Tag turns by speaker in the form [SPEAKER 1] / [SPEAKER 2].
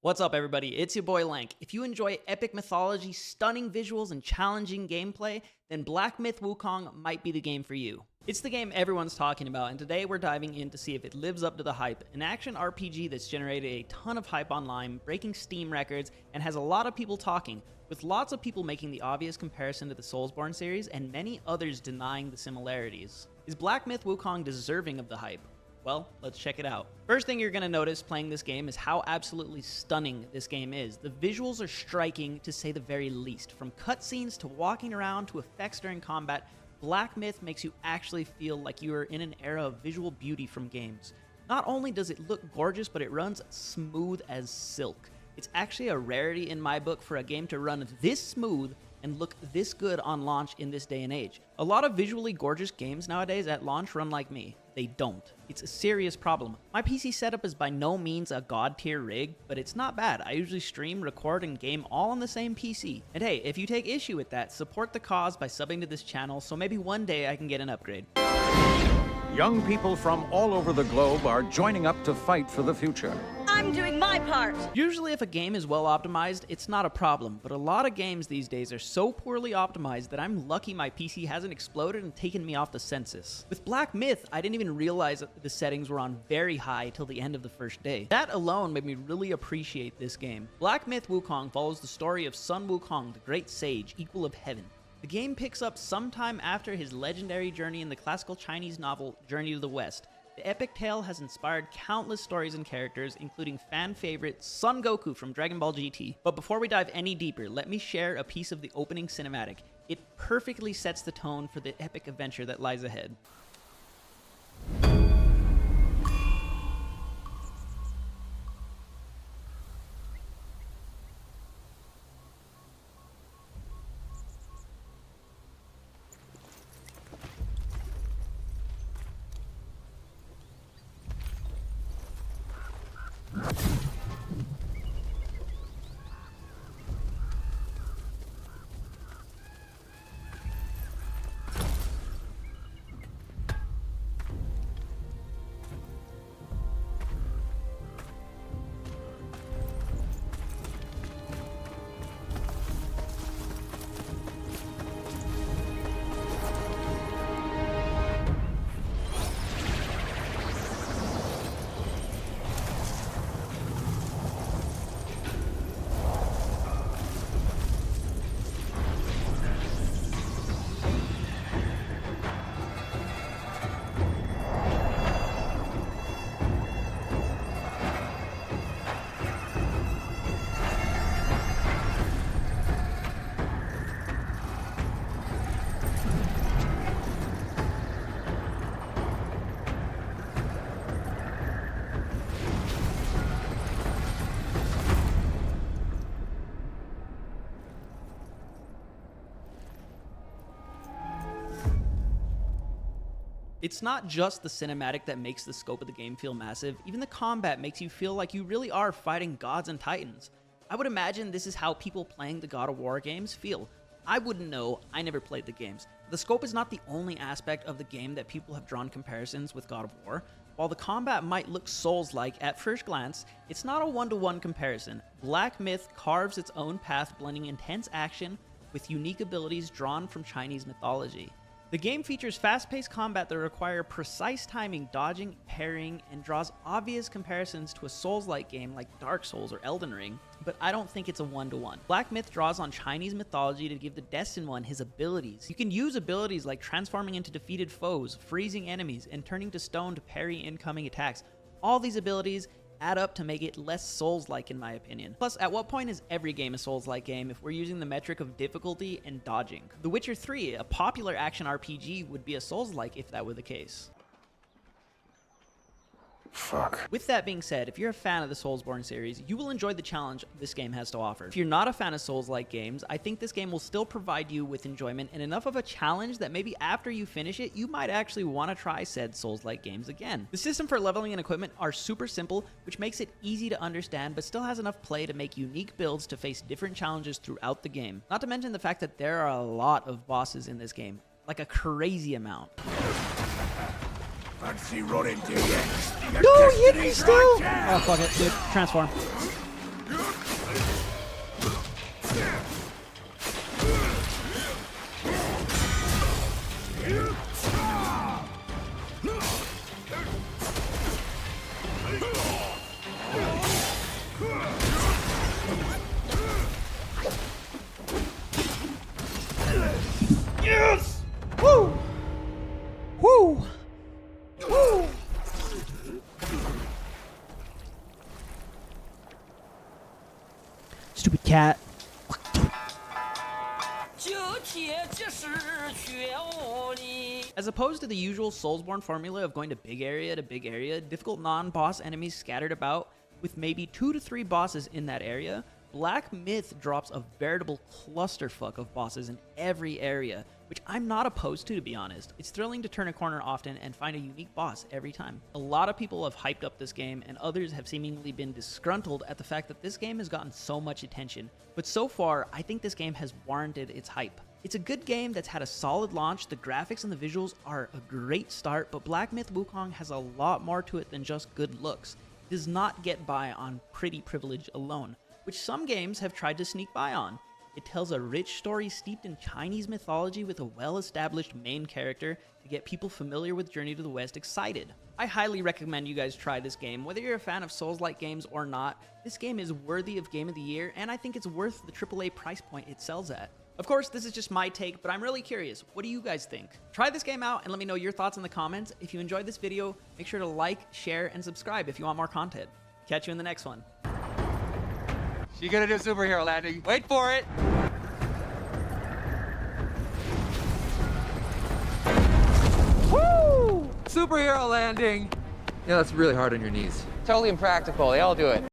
[SPEAKER 1] What's up, everybody? It's your boy Lank. If you enjoy epic mythology, stunning visuals, and challenging gameplay, then Black Myth Wukong might be the game for you. It's the game everyone's talking about, and today we're diving in to see if it lives up to the hype. An action RPG that's generated a ton of hype online, breaking Steam records, and has a lot of people talking, with lots of people making the obvious comparison to the Soulsborne series, and many others denying the similarities. Is Black Myth Wukong deserving of the hype? Well, let's check it out. First thing you're going to notice playing this game is how absolutely stunning this game is. The visuals are striking, to say the very least. From cutscenes to walking around to effects during combat, Black Myth makes you actually feel like you are in an era of visual beauty from games. Not only does it look gorgeous, but it runs smooth as silk. It's actually a rarity in my book for a game to run this smooth and look this good on launch in this day and age. A lot of visually gorgeous games nowadays at launch run like me. They don't. It's a serious problem. My PC setup is by no means a god tier rig, but it's not bad. I usually stream, record, and game all on the same PC. And hey, if you take issue with that, support the cause by subbing to this channel, so maybe one day I can get an upgrade.
[SPEAKER 2] Young people from all over the globe are joining up to fight for the future.
[SPEAKER 3] I'm doing my part!
[SPEAKER 1] Usually if a game is well optimized, it's not a problem, but a lot of games these days are so poorly optimized that I'm lucky my PC hasn't exploded and taken me off the census. With Black Myth, I didn't even realize that the settings were on very high till the end of the first day. That alone made me really appreciate this game. Black Myth Wukong follows the story of Sun Wukong, the great sage, equal of heaven. The game picks up sometime after his legendary journey in the classical Chinese novel Journey to the West. The epic tale has inspired countless stories and characters, including fan favorite Son Goku from Dragon Ball GT. But before we dive any deeper, let me share a piece of the opening cinematic. It perfectly sets the tone for the epic adventure that lies ahead. It's not just the cinematic that makes the scope of the game feel massive, even the combat makes you feel like you really are fighting gods and titans. I would imagine this is how people playing the God of War games feel. I wouldn't know, I never played the games. The scope is not the only aspect of the game that people have drawn comparisons with God of War. While the combat might look Souls-like at first glance, it's not a one-to-one comparison. Black Myth carves its own path, blending intense action with unique abilities drawn from Chinese mythology. The game features fast-paced combat that require precise timing, dodging, parrying, and draws obvious comparisons to a Souls-like game like Dark Souls or Elden Ring, but I don't think it's a one-to-one. Black Myth draws on Chinese mythology to give the Destined One his abilities. You can use abilities like transforming into defeated foes, freezing enemies, and turning to stone to parry incoming attacks. All these abilities add up to make it less Souls-like in my opinion. Plus, at what point is every game a Souls-like game if we're using the metric of difficulty and dodging? The Witcher 3, a popular action RPG, would be a Souls-like if that were the case.
[SPEAKER 2] Fuck.
[SPEAKER 1] With that being said, if you're a fan of the Soulsborne series, you will enjoy the challenge this game has to offer. If you're not a fan of Souls-like games, I think this game will still provide you with enjoyment and enough of a challenge that maybe after you finish it, you might actually want to try said Souls-like games again. The system for leveling and equipment are super simple, which makes it easy to understand, but still has enough play to make unique builds to face different challenges throughout the game. Not to mention the fact that there are a lot of bosses in this game, like a crazy amount.
[SPEAKER 4] Fancy running, do you?
[SPEAKER 1] No, hit me still! Oh, fuck it, dude. Transform. cat. As opposed to the usual Soulsborne formula of going to big area, difficult non-boss enemies scattered about, with maybe 2 to 3 bosses in that area, Black Myth drops a veritable clusterfuck of bosses in every area, which I'm not opposed to be honest. It's thrilling to turn a corner often and find a unique boss every time. A lot of people have hyped up this game, and others have seemingly been disgruntled at the fact that this game has gotten so much attention. But so far, I think this game has warranted its hype. It's a good game that's had a solid launch, the graphics and the visuals are a great start, but Black Myth Wukong has a lot more to it than just good looks. It does not get by on pretty privilege alone, which some games have tried to sneak by on. It tells a rich story steeped in Chinese mythology with a well-established main character to get people familiar with Journey to the West excited. I highly recommend you guys try this game. Whether you're a fan of Souls-like games or not, this game is worthy of Game of the Year, and I think it's worth the AAA price point it sells at. Of course, this is just my take, but I'm really curious. What do you guys think? Try this game out and let me know your thoughts in the comments. If you enjoyed this video, make sure to like, share, and subscribe if you want more content. Catch you in the next one.
[SPEAKER 3] She's gonna do a superhero landing. Wait for it. Woo! Superhero landing.
[SPEAKER 4] Yeah, that's really hard on your knees.
[SPEAKER 3] Totally impractical. They all do it.